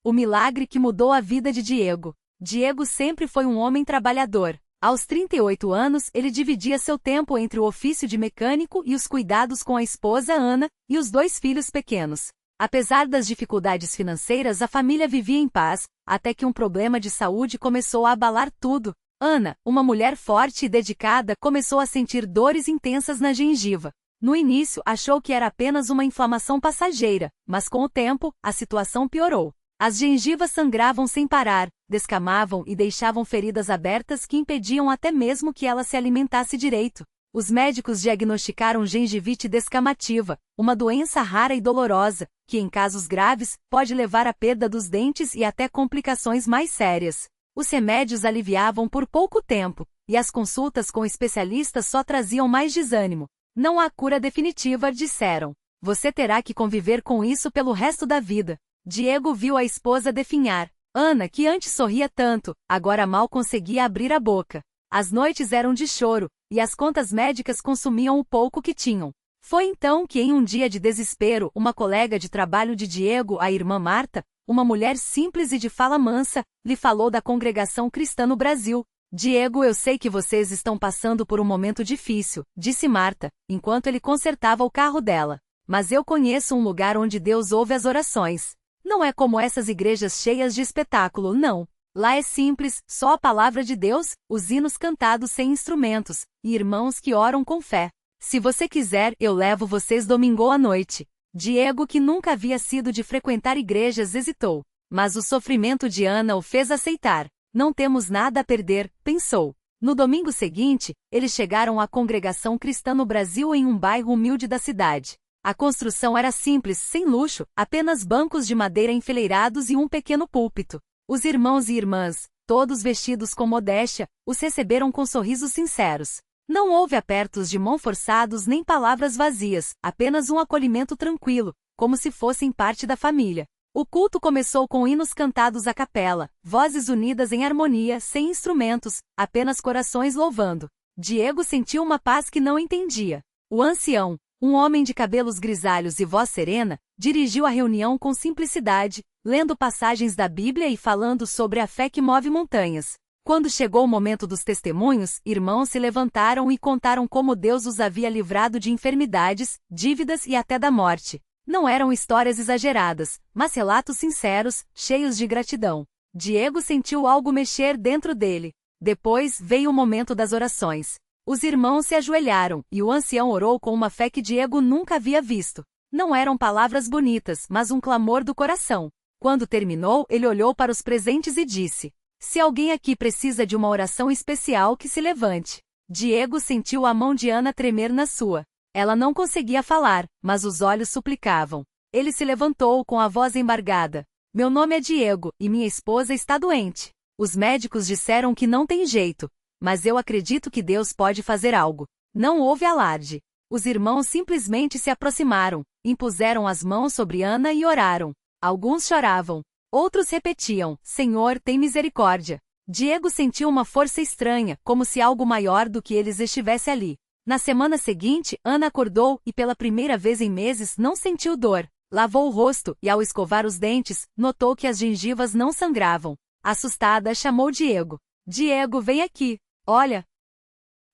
O milagre que mudou a vida de Diego. Diego sempre foi um homem trabalhador. Aos 38 anos, ele dividia seu tempo entre o ofício de mecânico e os cuidados com a esposa Ana e os 2 filhos pequenos. Apesar das dificuldades financeiras, a família vivia em paz, até que um problema de saúde começou a abalar tudo. Ana, uma mulher forte e dedicada, começou a sentir dores intensas na gengiva. No início, achou que era apenas uma inflamação passageira, mas com o tempo, a situação piorou. As gengivas sangravam sem parar, descamavam e deixavam feridas abertas que impediam até mesmo que ela se alimentasse direito. Os médicos diagnosticaram gengivite descamativa, uma doença rara e dolorosa, que em casos graves, pode levar à perda dos dentes e até complicações mais sérias. Os remédios aliviavam por pouco tempo, e as consultas com especialistas só traziam mais desânimo. Não há cura definitiva, disseram. Você terá que conviver com isso pelo resto da vida. Diego viu a esposa definhar. Ana, que antes sorria tanto, agora mal conseguia abrir a boca. As noites eram de choro, e as contas médicas consumiam o pouco que tinham. Foi então que, em um dia de desespero, uma colega de trabalho de Diego, a irmã Marta, uma mulher simples e de fala mansa, lhe falou da congregação cristã no Brasil. Diego, eu sei que vocês estão passando por um momento difícil, disse Marta, enquanto ele consertava o carro dela. Mas eu conheço um lugar onde Deus ouve as orações. Não é como essas igrejas cheias de espetáculo, não. Lá é simples, só a palavra de Deus, os hinos cantados sem instrumentos, e irmãos que oram com fé. Se você quiser, eu levo vocês domingo à noite. Diego, que nunca havia sido de frequentar igrejas, hesitou. Mas o sofrimento de Ana o fez aceitar. Não temos nada a perder, pensou. No domingo seguinte, eles chegaram à congregação cristã no Brasil em um bairro humilde da cidade. A construção era simples, sem luxo, apenas bancos de madeira enfileirados e um pequeno púlpito. Os irmãos e irmãs, todos vestidos com modéstia, os receberam com sorrisos sinceros. Não houve apertos de mão forçados nem palavras vazias, apenas um acolhimento tranquilo, como se fossem parte da família. O culto começou com hinos cantados à capela, vozes unidas em harmonia, sem instrumentos, apenas corações louvando. Diego sentiu uma paz que não entendia. O ancião, um homem de cabelos grisalhos e voz serena, dirigiu a reunião com simplicidade, lendo passagens da Bíblia e falando sobre a fé que move montanhas. Quando chegou o momento dos testemunhos, irmãos se levantaram e contaram como Deus os havia livrado de enfermidades, dívidas e até da morte. Não eram histórias exageradas, mas relatos sinceros, cheios de gratidão. Diego sentiu algo mexer dentro dele. Depois veio o momento das orações. Os irmãos se ajoelharam, e o ancião orou com uma fé que Diego nunca havia visto. Não eram palavras bonitas, mas um clamor do coração. Quando terminou, ele olhou para os presentes e disse: se alguém aqui precisa de uma oração especial, que se levante. Diego sentiu a mão de Ana tremer na sua. Ela não conseguia falar, mas os olhos suplicavam. Ele se levantou com a voz embargada. Meu nome é Diego, e minha esposa está doente. Os médicos disseram que não tem jeito. Mas eu acredito que Deus pode fazer algo. Não houve alarde. Os irmãos simplesmente se aproximaram, impuseram as mãos sobre Ana e oraram. Alguns choravam. Outros repetiam: Senhor, tem misericórdia. Diego sentiu uma força estranha, como se algo maior do que eles estivesse ali. Na semana seguinte, Ana acordou e pela primeira vez em meses não sentiu dor. Lavou o rosto e, ao escovar os dentes, notou que as gengivas não sangravam. Assustada, chamou Diego. Diego, vem aqui. Olha.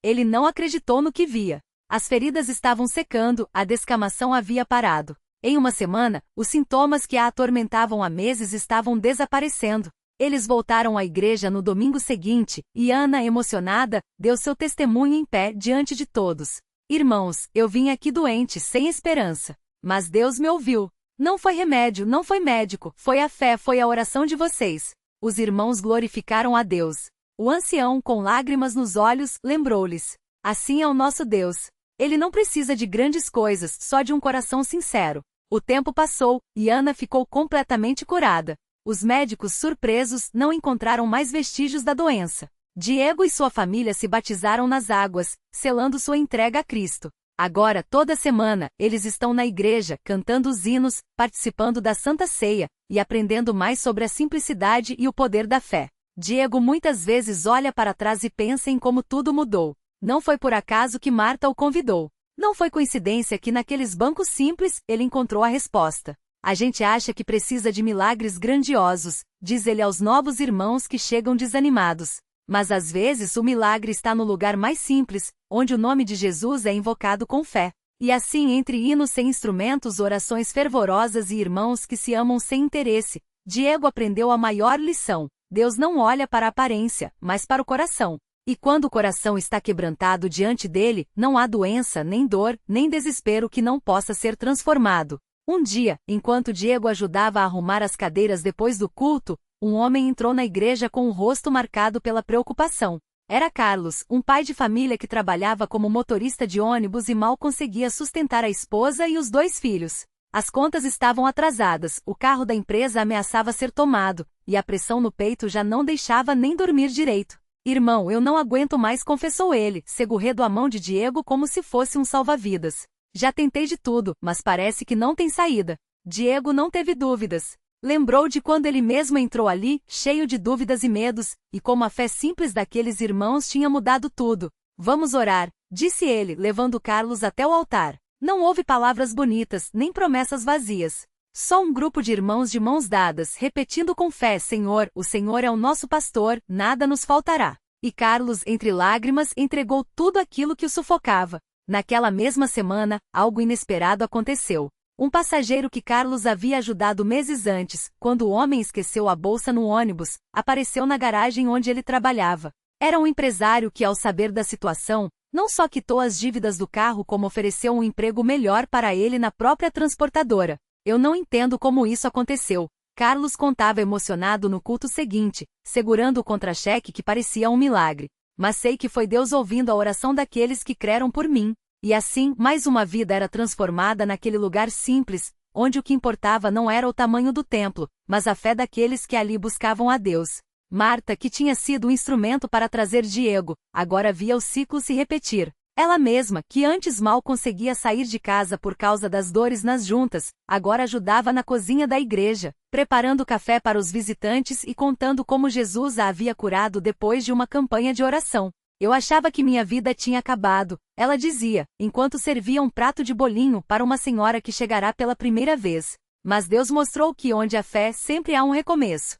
Ele não acreditou no que via. As feridas estavam secando, a descamação havia parado. Em uma semana, os sintomas que a atormentavam há meses estavam desaparecendo. Eles voltaram à igreja no domingo seguinte, e Ana, emocionada, deu seu testemunho em pé diante de todos. Irmãos, eu vim aqui doente, sem esperança. Mas Deus me ouviu. Não foi remédio, não foi médico, foi a fé, foi a oração de vocês. Os irmãos glorificaram a Deus. O ancião, com lágrimas nos olhos, lembrou-lhes: assim é o nosso Deus. Ele não precisa de grandes coisas, só de um coração sincero. O tempo passou, e Ana ficou completamente curada. Os médicos, surpresos, não encontraram mais vestígios da doença. Diego e sua família se batizaram nas águas, selando sua entrega a Cristo. Agora, toda semana, eles estão na igreja, cantando os hinos, participando da Santa Ceia, e aprendendo mais sobre a simplicidade e o poder da fé. Diego muitas vezes olha para trás e pensa em como tudo mudou. Não foi por acaso que Marta o convidou. Não foi coincidência que naqueles bancos simples ele encontrou a resposta. A gente acha que precisa de milagres grandiosos, diz ele aos novos irmãos que chegam desanimados. Mas às vezes o milagre está no lugar mais simples, onde o nome de Jesus é invocado com fé. E assim, entre hinos sem instrumentos, orações fervorosas e irmãos que se amam sem interesse, Diego aprendeu a maior lição: Deus não olha para a aparência, mas para o coração. E quando o coração está quebrantado diante dele, não há doença, nem dor, nem desespero que não possa ser transformado. Um dia, enquanto Diego ajudava a arrumar as cadeiras depois do culto, um homem entrou na igreja com o rosto marcado pela preocupação. Era Carlos, um pai de família que trabalhava como motorista de ônibus e mal conseguia sustentar a esposa e os 2 filhos. As contas estavam atrasadas, o carro da empresa ameaçava ser tomado, e a pressão no peito já não deixava nem dormir direito. Irmão, eu não aguento mais, confessou ele, segurando a mão de Diego como se fosse um salva-vidas. Já tentei de tudo, mas parece que não tem saída. Diego não teve dúvidas. Lembrou de quando ele mesmo entrou ali, cheio de dúvidas e medos, e como a fé simples daqueles irmãos tinha mudado tudo. Vamos orar, disse ele, levando Carlos até o altar. Não houve palavras bonitas, nem promessas vazias. Só um grupo de irmãos de mãos dadas, repetindo com fé: Senhor, o Senhor é o nosso pastor, nada nos faltará. E Carlos, entre lágrimas, entregou tudo aquilo que o sufocava. Naquela mesma semana, algo inesperado aconteceu. Um passageiro que Carlos havia ajudado meses antes, quando o homem esqueceu a bolsa no ônibus, apareceu na garagem onde ele trabalhava. Era um empresário que, ao saber da situação, não só quitou as dívidas do carro, como ofereceu um emprego melhor para ele na própria transportadora. Eu não entendo como isso aconteceu. Carlos contava emocionado no culto seguinte, segurando o contra-cheque que parecia um milagre. Mas sei que foi Deus ouvindo a oração daqueles que creram por mim. E assim, mais uma vida era transformada naquele lugar simples, onde o que importava não era o tamanho do templo, mas a fé daqueles que ali buscavam a Deus. Marta, que tinha sido o instrumento para trazer Diego, agora via o ciclo se repetir. Ela mesma, que antes mal conseguia sair de casa por causa das dores nas juntas, agora ajudava na cozinha da igreja, preparando café para os visitantes e contando como Jesus a havia curado depois de uma campanha de oração. Eu achava que minha vida tinha acabado, ela dizia, enquanto servia um prato de bolinho para uma senhora que chegará pela primeira vez. Mas Deus mostrou que onde há fé sempre há um recomeço.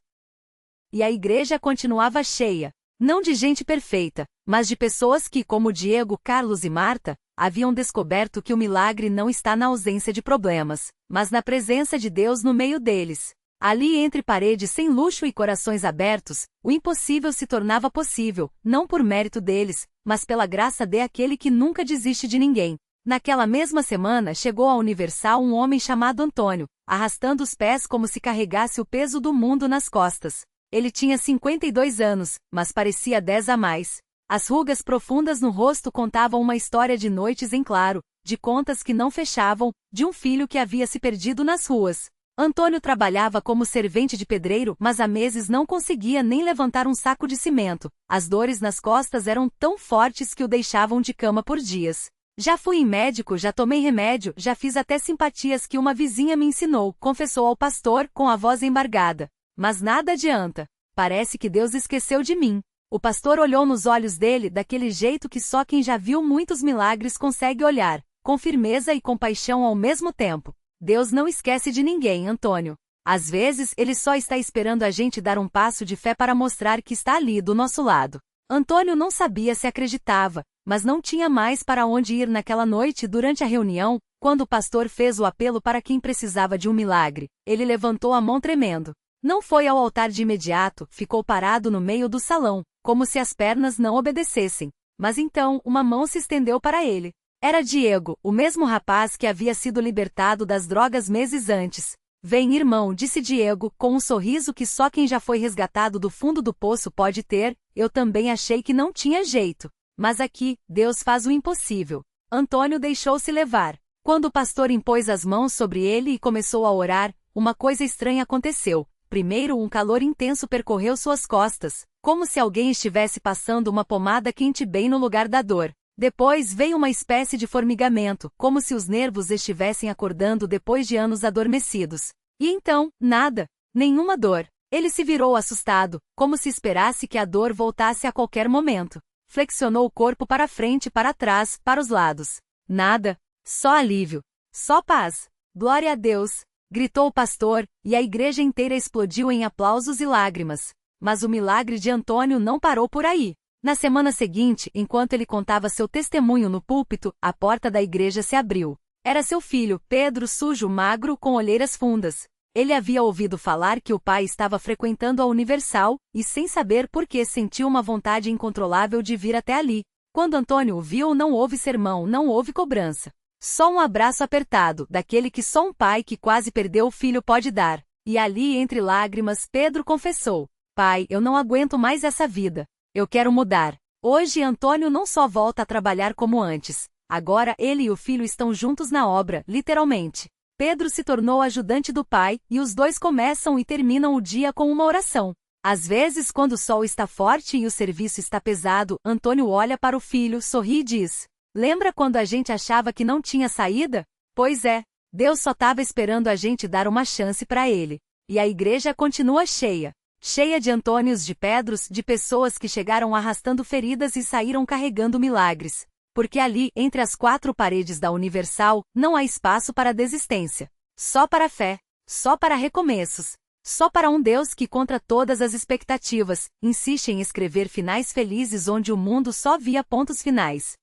E a igreja continuava cheia, não de gente perfeita, mas de pessoas que, como Diego, Carlos e Marta, haviam descoberto que o milagre não está na ausência de problemas, mas na presença de Deus no meio deles. Ali, entre paredes sem luxo e corações abertos, o impossível se tornava possível, não por mérito deles, mas pela graça daquele que nunca desiste de ninguém. Naquela mesma semana chegou à Universal um homem chamado Antônio, arrastando os pés como se carregasse o peso do mundo nas costas. Ele tinha 52 anos, mas parecia 10 a mais. As rugas profundas no rosto contavam uma história de noites em claro, de contas que não fechavam, de um filho que havia se perdido nas ruas. Antônio trabalhava como servente de pedreiro, mas há meses não conseguia nem levantar um saco de cimento. As dores nas costas eram tão fortes que o deixavam de cama por dias. Já fui em médico, já tomei remédio, já fiz até simpatias que uma vizinha me ensinou, confessou ao pastor, com a voz embargada. Mas nada adianta. Parece que Deus esqueceu de mim. O pastor olhou nos olhos dele daquele jeito que só quem já viu muitos milagres consegue olhar, com firmeza e compaixão ao mesmo tempo. Deus não esquece de ninguém, Antônio. Às vezes, ele só está esperando a gente dar um passo de fé para mostrar que está ali do nosso lado. Antônio não sabia se acreditava, mas não tinha mais para onde ir naquela noite durante a reunião, quando o pastor fez o apelo para quem precisava de um milagre. Ele levantou a mão tremendo. Não foi ao altar de imediato, ficou parado no meio do salão, como se as pernas não obedecessem. Mas então, uma mão se estendeu para ele. Era Diego, o mesmo rapaz que havia sido libertado das drogas meses antes. Vem, irmão, disse Diego, com um sorriso que só quem já foi resgatado do fundo do poço pode ter. Eu também achei que não tinha jeito. Mas aqui, Deus faz o impossível. Antônio deixou-se levar. Quando o pastor impôs as mãos sobre ele e começou a orar, uma coisa estranha aconteceu. Primeiro, um calor intenso percorreu suas costas, como se alguém estivesse passando uma pomada quente bem no lugar da dor. Depois veio uma espécie de formigamento, como se os nervos estivessem acordando depois de anos adormecidos. E então, nada. Nenhuma dor. Ele se virou assustado, como se esperasse que a dor voltasse a qualquer momento. Flexionou o corpo para frente e para trás, para os lados. Nada. Só alívio. Só paz. Glória a Deus. gritou o pastor, e a igreja inteira explodiu em aplausos e lágrimas. Mas o milagre de Antônio não parou por aí. Na semana seguinte, enquanto ele contava seu testemunho no púlpito, a porta da igreja se abriu. Era seu filho, Pedro, sujo, magro, com olheiras fundas. Ele havia ouvido falar que o pai estava frequentando a Universal, e sem saber por que sentiu uma vontade incontrolável de vir até ali. Quando Antônio o viu, não houve sermão, não houve cobrança. Só um abraço apertado, daquele que só um pai que quase perdeu o filho pode dar. E ali, entre lágrimas, Pedro confessou: Pai, eu não aguento mais essa vida. Eu quero mudar. Hoje Antônio não só volta a trabalhar como antes. Agora ele e o filho estão juntos na obra, literalmente. Pedro se tornou ajudante do pai, e os dois começam e terminam o dia com uma oração. Às vezes, quando o sol está forte e o serviço está pesado, Antônio olha para o filho, sorri e diz: Lembra quando a gente achava que não tinha saída? Pois é, Deus só estava esperando a gente dar uma chance para ele. E a igreja continua cheia. Cheia de Antônios, de Pedros, de pessoas que chegaram arrastando feridas e saíram carregando milagres. Porque ali, entre as quatro paredes da Universal, não há espaço para desistência. Só para fé. Só para recomeços. Só para um Deus que, contra todas as expectativas, insiste em escrever finais felizes onde o mundo só via pontos finais.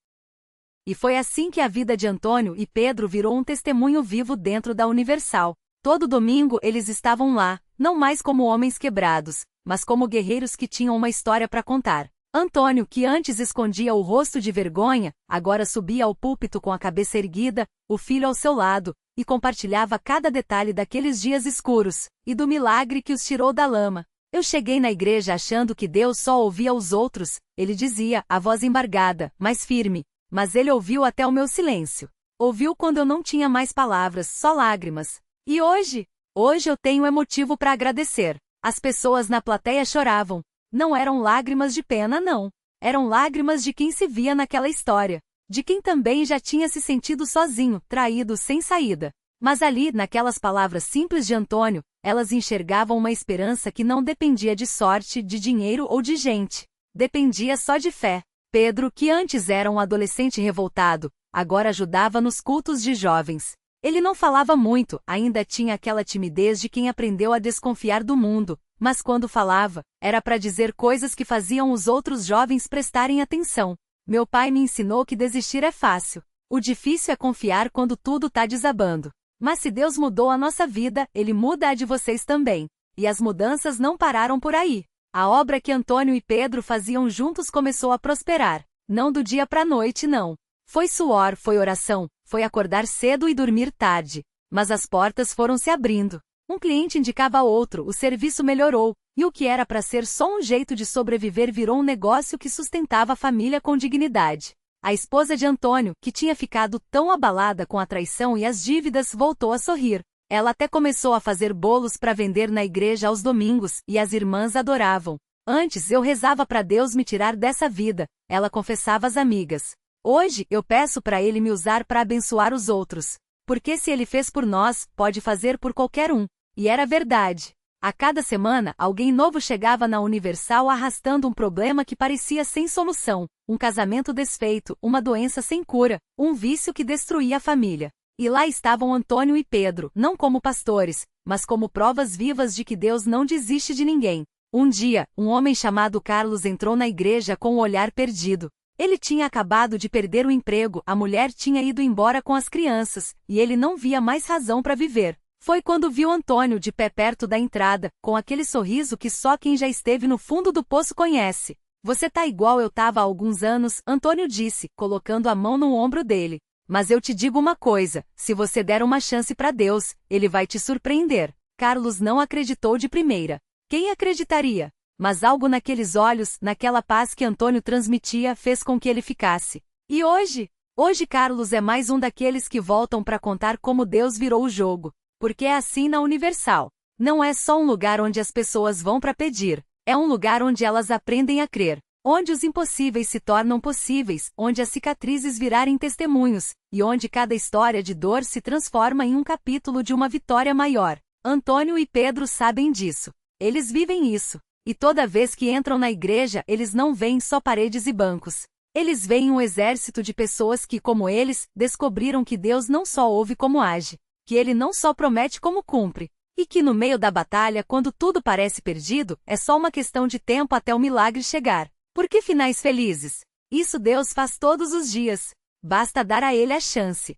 E foi assim que a vida de Antônio e Pedro virou um testemunho vivo dentro da Universal. Todo domingo eles estavam lá, não mais como homens quebrados, mas como guerreiros que tinham uma história para contar. Antônio, que antes escondia o rosto de vergonha, agora subia ao púlpito com a cabeça erguida, o filho ao seu lado, e compartilhava cada detalhe daqueles dias escuros, e do milagre que os tirou da lama. Eu cheguei na igreja achando que Deus só ouvia os outros, ele dizia, a voz embargada, mas firme. Mas ele ouviu até o meu silêncio. Ouviu quando eu não tinha mais palavras, só lágrimas. E hoje? Hoje eu tenho motivo para agradecer. As pessoas na plateia choravam. Não eram lágrimas de pena, não. Eram lágrimas de quem se via naquela história. De quem também já tinha se sentido sozinho, traído, sem saída. Mas ali, naquelas palavras simples de Antônio, elas enxergavam uma esperança que não dependia de sorte, de dinheiro ou de gente. Dependia só de fé. Pedro, que antes era um adolescente revoltado, agora ajudava nos cultos de jovens. Ele não falava muito, ainda tinha aquela timidez de quem aprendeu a desconfiar do mundo, mas quando falava, era para dizer coisas que faziam os outros jovens prestarem atenção. Meu pai me ensinou que desistir é fácil. O difícil é confiar quando tudo tá desabando. Mas se Deus mudou a nossa vida, Ele muda a de vocês também. E as mudanças não pararam por aí. A obra que Antônio e Pedro faziam juntos começou a prosperar. Não do dia para a noite, não. Foi suor, foi oração, foi acordar cedo e dormir tarde. Mas as portas foram se abrindo. Um cliente indicava outro, o serviço melhorou, e o que era para ser só um jeito de sobreviver virou um negócio que sustentava a família com dignidade. A esposa de Antônio, que tinha ficado tão abalada com a traição e as dívidas, voltou a sorrir. Ela até começou a fazer bolos para vender na igreja aos domingos, e as irmãs adoravam. Antes eu rezava para Deus me tirar dessa vida, ela confessava às amigas. Hoje eu peço para Ele me usar para abençoar os outros. Porque se Ele fez por nós, pode fazer por qualquer um. E era verdade. A cada semana, alguém novo chegava na Universal arrastando um problema que parecia sem solução, um casamento desfeito, uma doença sem cura, um vício que destruía a família. E lá estavam Antônio e Pedro, não como pastores, mas como provas vivas de que Deus não desiste de ninguém. Um dia, um homem chamado Carlos entrou na igreja com o olhar perdido. Ele tinha acabado de perder o emprego, a mulher tinha ido embora com as crianças, e ele não via mais razão para viver. Foi quando viu Antônio de pé perto da entrada, com aquele sorriso que só quem já esteve no fundo do poço conhece. Você tá igual eu tava há alguns anos, Antônio disse, colocando a mão no ombro dele. Mas eu te digo uma coisa, se você der uma chance para Deus, Ele vai te surpreender. Carlos não acreditou de primeira. Quem acreditaria? Mas algo naqueles olhos, naquela paz que Antônio transmitia, fez com que ele ficasse. E hoje? Hoje Carlos é mais um daqueles que voltam para contar como Deus virou o jogo. Porque é assim na Universal. Não é só um lugar onde as pessoas vão para pedir, é um lugar onde elas aprendem a crer, onde os impossíveis se tornam possíveis, onde as cicatrizes virarem testemunhos, e onde cada história de dor se transforma em um capítulo de uma vitória maior. Antônio e Pedro sabem disso. Eles vivem isso. E toda vez que entram na igreja, eles não veem só paredes e bancos. Eles veem um exército de pessoas que, como eles, descobriram que Deus não só ouve como age. que ele não só promete como cumpre, e que no meio da batalha, quando tudo parece perdido, é só uma questão de tempo até o milagre chegar. Por que finais felizes? Isso Deus faz todos os dias. Basta dar a ele a chance.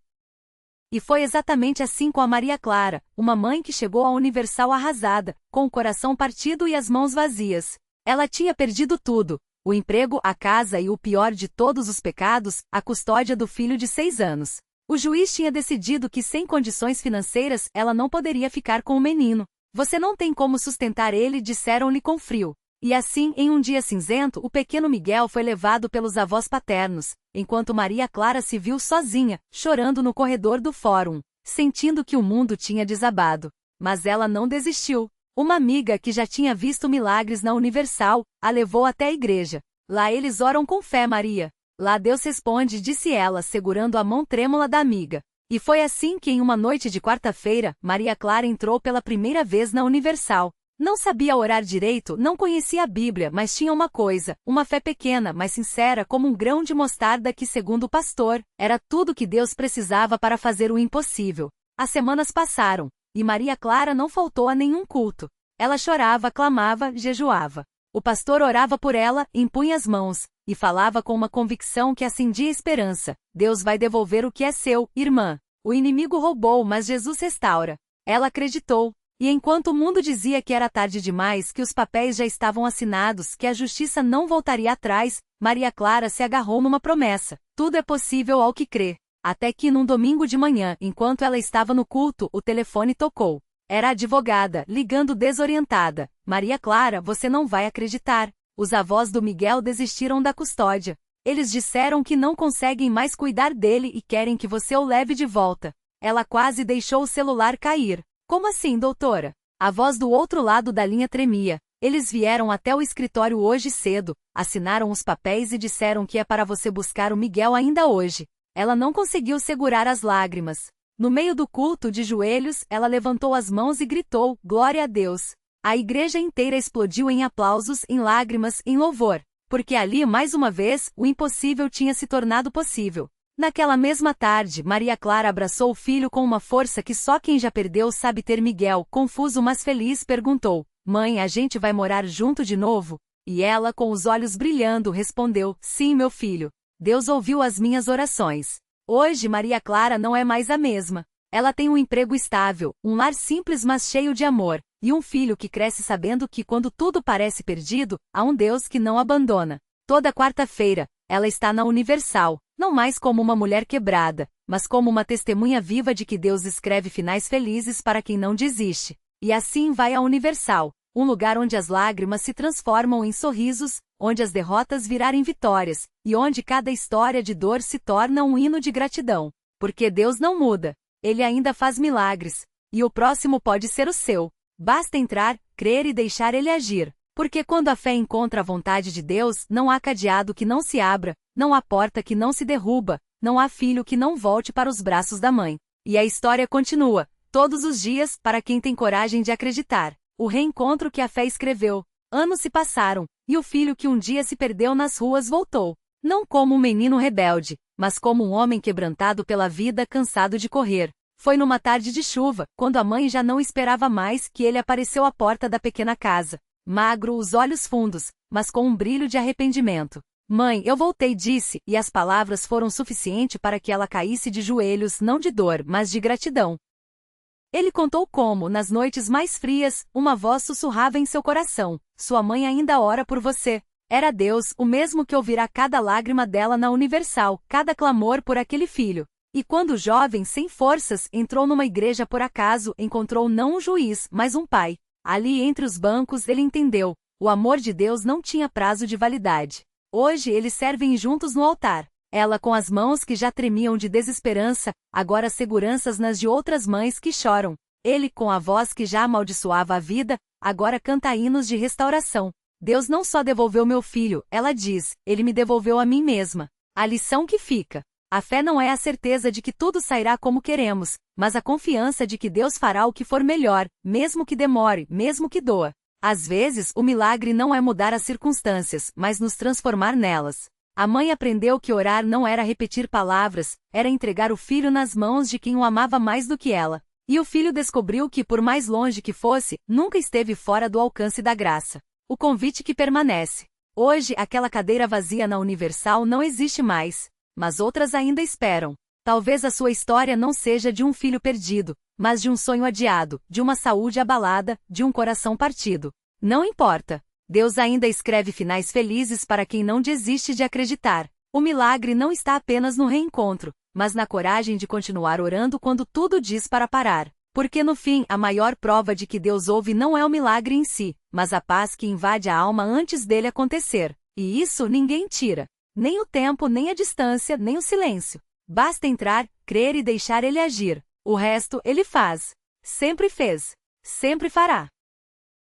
E foi exatamente assim com a Maria Clara, uma mãe que chegou à Universal arrasada, com o coração partido e as mãos vazias. Ela tinha perdido tudo: o emprego, a casa e o pior de todos os pecados, a custódia do filho de 6 anos. O juiz tinha decidido que sem condições financeiras ela não poderia ficar com o menino. Você não tem como sustentar ele, disseram-lhe com frio. E assim, em um dia cinzento, o pequeno Miguel foi levado pelos avós paternos, enquanto Maria Clara se viu sozinha, chorando no corredor do fórum, sentindo que o mundo tinha desabado. Mas ela não desistiu. Uma amiga que já tinha visto milagres na Universal, a levou até a igreja. Lá eles oram com fé, Maria. Lá Deus responde, disse ela, segurando a mão trêmula da amiga. E foi assim que em uma noite de quarta-feira, Maria Clara entrou pela primeira vez na Universal. Não sabia orar direito, não conhecia a Bíblia, mas tinha uma coisa, uma fé pequena, mas sincera como um grão de mostarda que, segundo o pastor, era tudo que Deus precisava para fazer o impossível. As semanas passaram, e Maria Clara não faltou a nenhum culto. Ela chorava, clamava, jejuava. O pastor orava por ela, impunha as mãos, e falava com uma convicção que acendia esperança. Deus vai devolver o que é seu, irmã. O inimigo roubou, mas Jesus restaura. Ela acreditou. E enquanto o mundo dizia que era tarde demais, que os papéis já estavam assinados, que a justiça não voltaria atrás, Maria Clara se agarrou numa promessa. Tudo é possível ao que crê. Até que num domingo de manhã, enquanto ela estava no culto, o telefone tocou. Era a advogada, ligando desorientada. Maria Clara, você não vai acreditar. Os avós do Miguel desistiram da custódia. Eles disseram que não conseguem mais cuidar dele e querem que você o leve de volta. Ela quase deixou o celular cair. Como assim, doutora? A voz do outro lado da linha tremia. Eles vieram até o escritório hoje cedo, assinaram os papéis e disseram que é para você buscar o Miguel ainda hoje. Ela não conseguiu segurar as lágrimas. No meio do culto, de joelhos, ela levantou as mãos e gritou, glória a Deus. A igreja inteira explodiu em aplausos, em lágrimas, em louvor. Porque ali, mais uma vez, o impossível tinha se tornado possível. Naquela mesma tarde, Maria Clara abraçou o filho com uma força que só quem já perdeu sabe ter. Miguel, confuso mas feliz, perguntou, mãe, a gente vai morar junto de novo? E ela, com os olhos brilhando, respondeu, sim, meu filho. Deus ouviu as minhas orações. Hoje Maria Clara não é mais a mesma. Ela tem um emprego estável, um lar simples mas cheio de amor, e um filho que cresce sabendo que quando tudo parece perdido, há um Deus que não abandona. Toda quarta-feira, ela está na Universal, não mais como uma mulher quebrada, mas como uma testemunha viva de que Deus escreve finais felizes para quem não desiste. E assim vai a Universal, um lugar onde as lágrimas se transformam em sorrisos, onde as derrotas virarem vitórias, e onde cada história de dor se torna um hino de gratidão. Porque Deus não muda. Ele ainda faz milagres. E o próximo pode ser o seu. Basta entrar, crer e deixar ele agir. Porque quando a fé encontra a vontade de Deus, não há cadeado que não se abra, não há porta que não se derruba, não há filho que não volte para os braços da mãe. E a história continua, todos os dias, para quem tem coragem de acreditar. O reencontro que a fé escreveu. Anos se passaram, e o filho que um dia se perdeu nas ruas voltou. Não como um menino rebelde, mas como um homem quebrantado pela vida, cansado de correr. Foi numa tarde de chuva, quando a mãe já não esperava mais, que ele apareceu à porta da pequena casa. Magro, os olhos fundos, mas com um brilho de arrependimento. Mãe, eu voltei, disse, e as palavras foram suficientes para que ela caísse de joelhos, não de dor, mas de gratidão. Ele contou como, nas noites mais frias, uma voz sussurrava em seu coração, sua mãe ainda ora por você. Era Deus, o mesmo que ouvirá cada lágrima dela na Universal, cada clamor por aquele filho. E quando o jovem, sem forças, entrou numa igreja por acaso, encontrou não um juiz, mas um pai. Ali entre os bancos ele entendeu, o amor de Deus não tinha prazo de validade. Hoje eles servem juntos no altar. Ela com as mãos que já tremiam de desesperança, agora seguranças nas de outras mães que choram. Ele com a voz que já amaldiçoava a vida, agora canta hinos de restauração. Deus não só devolveu meu filho, ela diz, ele me devolveu a mim mesma. A lição que fica. A fé não é a certeza de que tudo sairá como queremos, mas a confiança de que Deus fará o que for melhor, mesmo que demore, mesmo que doa. Às vezes, o milagre não é mudar as circunstâncias, mas nos transformar nelas. A mãe aprendeu que orar não era repetir palavras, era entregar o filho nas mãos de quem o amava mais do que ela. E o filho descobriu que, por mais longe que fosse, nunca esteve fora do alcance da graça. O convite que permanece. Hoje, aquela cadeira vazia na Universal não existe mais, mas outras ainda esperam. Talvez a sua história não seja de um filho perdido, mas de um sonho adiado, de uma saúde abalada, de um coração partido. Não importa. Deus ainda escreve finais felizes para quem não desiste de acreditar. O milagre não está apenas no reencontro, mas na coragem de continuar orando quando tudo diz para parar. Porque no fim, a maior prova de que Deus ouve não é o milagre em si, mas a paz que invade a alma antes dele acontecer. E isso ninguém tira. Nem o tempo, nem a distância, nem o silêncio. Basta entrar, crer e deixar ele agir. O resto ele faz. Sempre fez. Sempre fará.